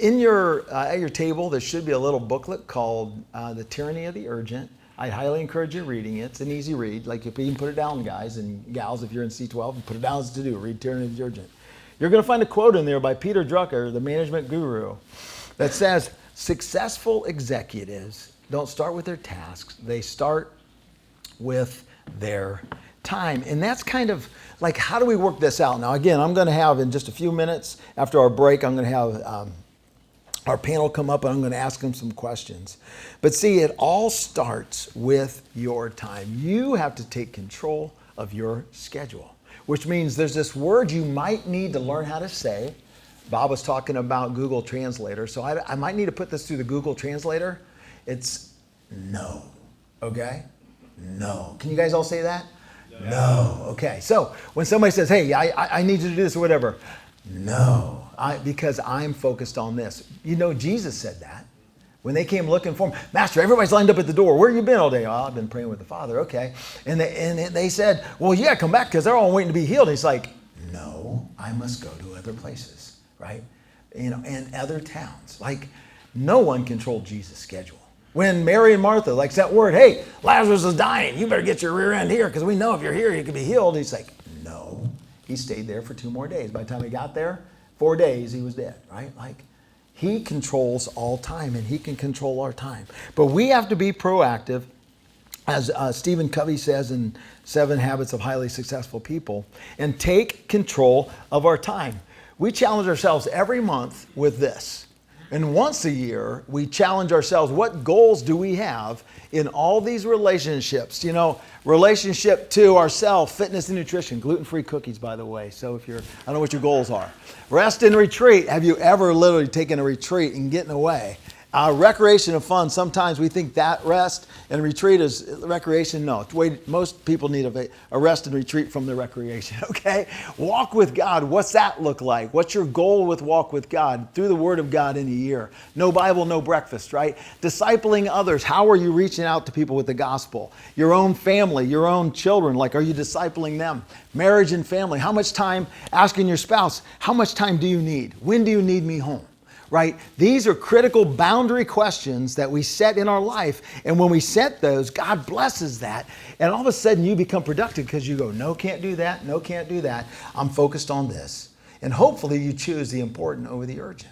In your at your table, there should be a little booklet called The Tyranny of the Urgent. I highly encourage you reading it. It's an easy read. Like, if you can put it down, guys and gals, if you're in C12, and put it down as to do. Read Tyranny of the Urgent. You're going to find a quote in there by Peter Drucker, the management guru, that says, successful executives don't start with their tasks. They start with their time. And that's kind of like, how do we work this out? Now, again, I'm going to have, in just a few minutes after our break, I'm going to have our panel come up and I'm going to ask them some questions. But see, it all starts with your time. You have to take control of your schedule, which means there's this word you might need to learn how to say. Bob was talking about Google Translator, so I might need to put this through the Google Translator. It's no, okay? No. Can you guys all say that? No. Okay, so when somebody says, hey, I need you to do this or whatever, no, because I'm focused on this. You know, Jesus said that. When they came looking for him, Master, everybody's lined up at the door. Where you been all day? Oh, I've been praying with the Father. Okay. And they said, well, yeah, come back because they're all waiting to be healed. And he's like, no, I must go to other places, right? You know, and other towns. Like, no one controlled Jesus' schedule. When Mary and Martha, like, that word, hey, Lazarus is dying. You better get your rear end here because we know if you're here, you can be healed. He's like, no. He stayed there for 2 more days. By the time he got there, 4 days, he was dead, right? Like, he controls all time, and he can control our time. But we have to be proactive, as Stephen Covey says in 7 Habits of Highly Successful People, and take control of our time. We challenge ourselves every month with this. And once a year, we challenge ourselves, what goals do we have in all these relationships? You know, relationship to ourselves, fitness and nutrition, gluten-free cookies, by the way. So if I don't know what your goals are. Rest and retreat. Have you ever literally taken a retreat and getting away? Recreation and fun. Sometimes we think that rest and retreat is recreation. No, most people need a rest and retreat from the recreation, okay? Walk with God. What's that look like? What's your goal with walk with God? Through the Word of God in a year. No Bible, no breakfast, right? Discipling others. How are you reaching out to people with the gospel? Your own family, your own children. Like, are you discipling them? Marriage and family. How much time? Asking your spouse, how much time do you need? When do you need me home? Right? These are critical boundary questions that we set in our life. And when we set those, God blesses that. And all of a sudden you become productive because you go, no, can't do that. No, can't do that. I'm focused on this. And hopefully you choose the important over the urgent.